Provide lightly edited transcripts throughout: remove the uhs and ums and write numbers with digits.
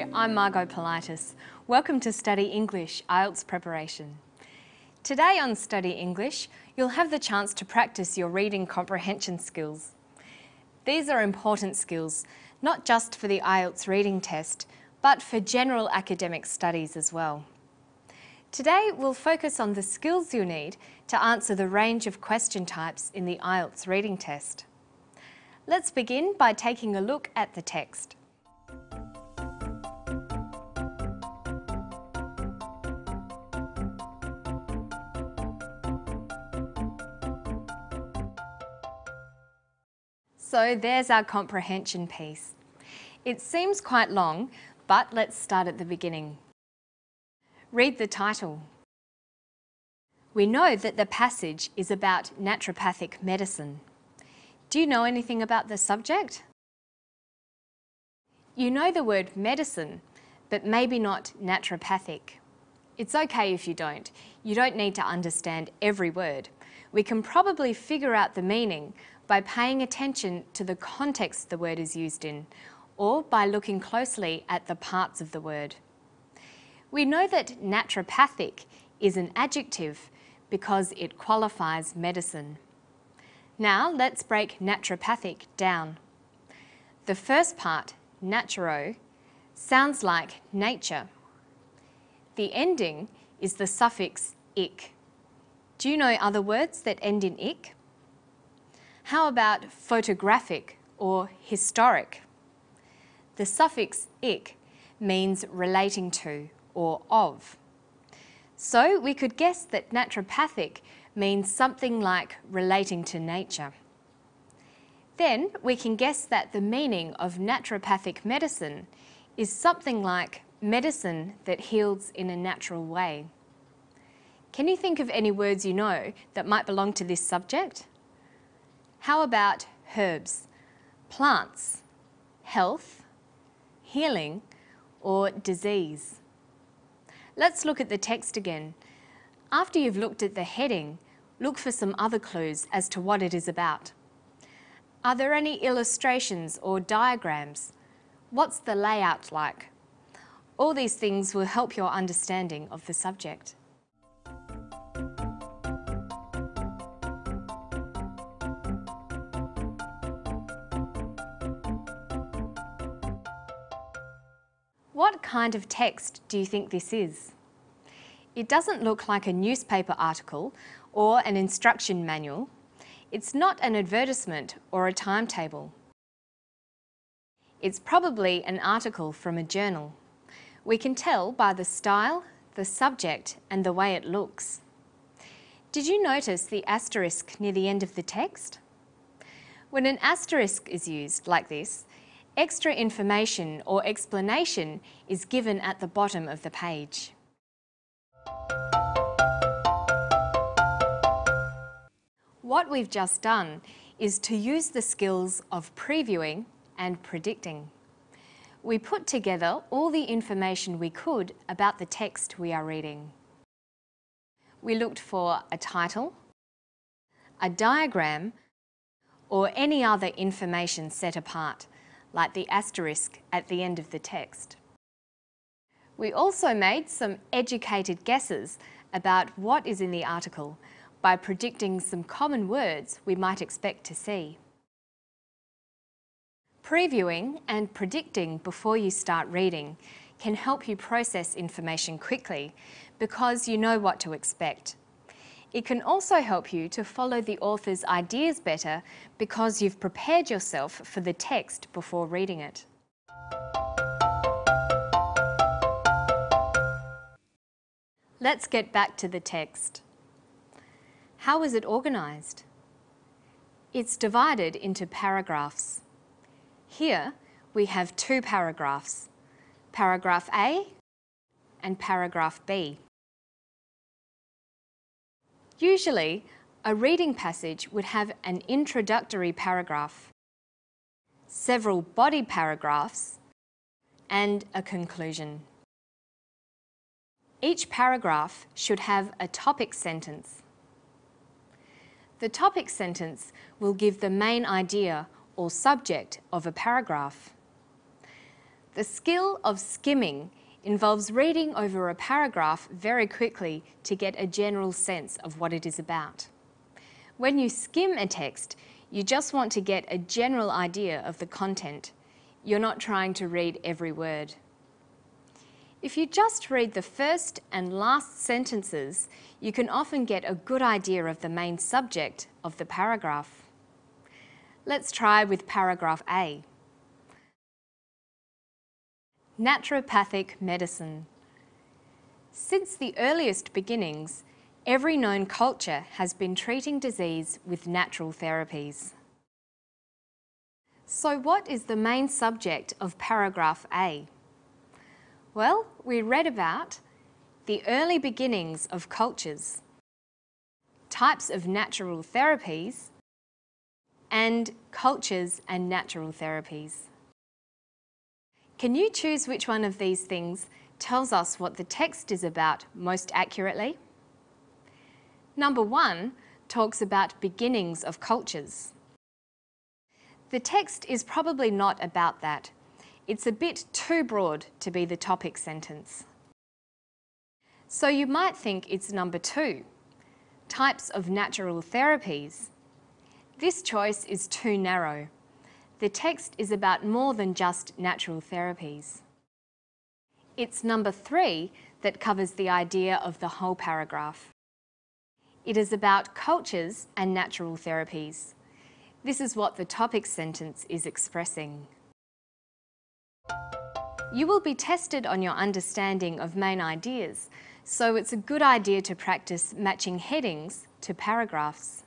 I'm Margot Politis. Welcome to Study English IELTS preparation. Today on Study English, you'll have the chance to practice your reading comprehension skills. These are important skills, not just for the IELTS reading test, but for general academic studies as well. Today, we'll focus on the skills you need to answer the range of question types in the IELTS reading test. Let's begin by taking a look at the text. So there's our comprehension piece. It seems quite long, but let's start at the beginning. Read the title. We know that the passage is about naturopathic medicine. Do you know anything about the subject? You know the word medicine, but maybe not naturopathic. It's okay if you don't. You don't need to understand every word. We can probably figure out the meaning by paying attention to the context the word is used in, or by looking closely at the parts of the word. We know that naturopathic is an adjective because it qualifies medicine. Now let's break naturopathic down. The first part, naturo, sounds like nature. The ending is the suffix ic. Do you know other words that end in ic? How about photographic or historic? The suffix ic means relating to or of. So we could guess that naturopathic means something like relating to nature. Then we can guess that the meaning of naturopathic medicine is something like medicine that heals in a natural way. Can you think of any words you know that might belong to this subject? How about herbs, plants, health, healing, or disease? Let's look at the text again. After you've looked at the heading, look for some other clues as to what it is about. Are there any illustrations or diagrams? What's the layout like? All these things will help your understanding of the subject. What kind of text do you think this is? It doesn't look like a newspaper article or an instruction manual. It's not an advertisement or a timetable. It's probably an article from a journal. We can tell by the style, the subject, and the way it looks. Did you notice the asterisk near the end of the text? When an asterisk is used like this, extra information or explanation is given at the bottom of the page. What we've just done is to use the skills of previewing and predicting. We put together all the information we could about the text we are reading. We looked for a title, a diagram, or any other information set apart, like the asterisk at the end of the text. We also made some educated guesses about what is in the article by predicting some common words we might expect to see. Previewing and predicting before you start reading can help you process information quickly because you know what to expect. It can also help you to follow the author's ideas better because you've prepared yourself for the text before reading it. Let's get back to the text. How is it organised? It's divided into paragraphs. Here we have two paragraphs, paragraph A and paragraph B. Usually, a reading passage would have an introductory paragraph, several body paragraphs, and a conclusion. Each paragraph should have a topic sentence. The topic sentence will give the main idea or subject of a paragraph. The skill of skimming involves reading over a paragraph very quickly to get a general sense of what it is about. When you skim a text, you just want to get a general idea of the content. You're not trying to read every word. If you just read the first and last sentences, you can often get a good idea of the main subject of the paragraph. Let's try with paragraph A. Naturopathic medicine. Since the earliest beginnings, every known culture has been treating disease with natural therapies. So what is the main subject of paragraph A? Well, we read about the early beginnings of cultures, types of natural therapies, and cultures and natural therapies. Can you choose which one of these things tells us what the text is about most accurately? Number 1 talks about beginnings of cultures. The text is probably not about that. It's a bit too broad to be the topic sentence. So you might think it's number 2, types of natural therapies. This choice is too narrow. The text is about more than just natural therapies. It's number 3 that covers the idea of the whole paragraph. It is about cultures and natural therapies. This is what the topic sentence is expressing. You will be tested on your understanding of main ideas, so it's a good idea to practice matching headings to paragraphs.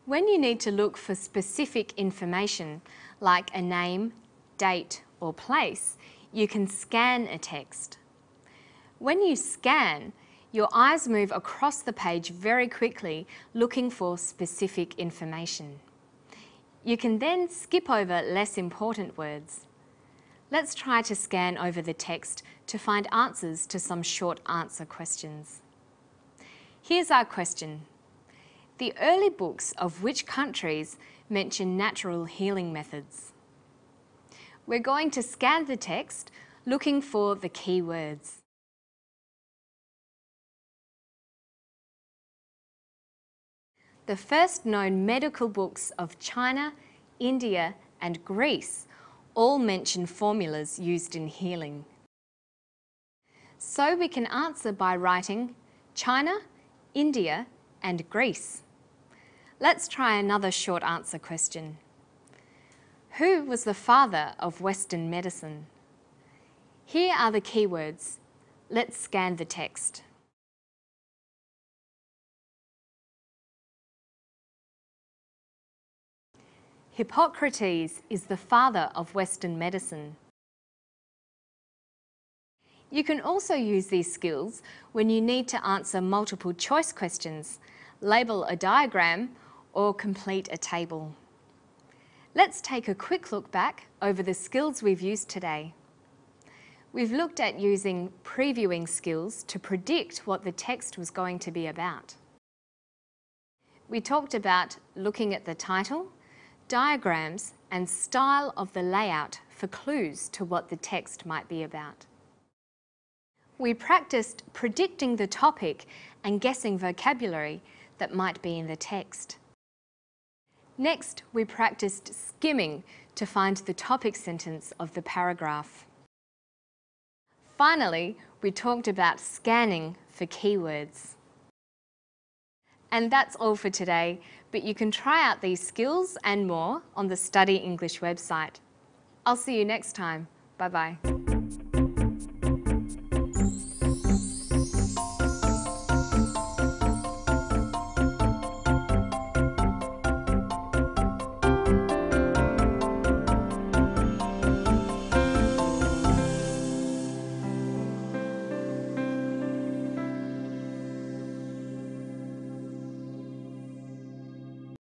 When you need to look for specific information, like a name, date, or place, you can scan a text. When you scan, your eyes move across the page very quickly, looking for specific information. You can then skip over less important words. Let's try to scan over the text to find answers to some short answer questions. Here's our question. The early books of which countries mention natural healing methods? We're going to scan the text looking for the key words. The first known medical books of China, India, and Greece all mention formulas used in healing. So we can answer by writing China, India, and Greece. Let's try another short answer question. Who was the father of Western medicine? Here are the keywords. Let's scan the text. Hippocrates is the father of Western medicine. You can also use these skills when you need to answer multiple choice questions, label a diagram, or complete a table. Let's take a quick look back over the skills we've used today. We've looked at using previewing skills to predict what the text was going to be about. We talked about looking at the title, diagrams, and style of the layout for clues to what the text might be about. We practiced predicting the topic and guessing vocabulary that might be in the text. Next, we practiced skimming to find the topic sentence of the paragraph. Finally, we talked about scanning for keywords. And that's all for today, but you can try out these skills and more on the Study English website. I'll see you next time. Bye-bye.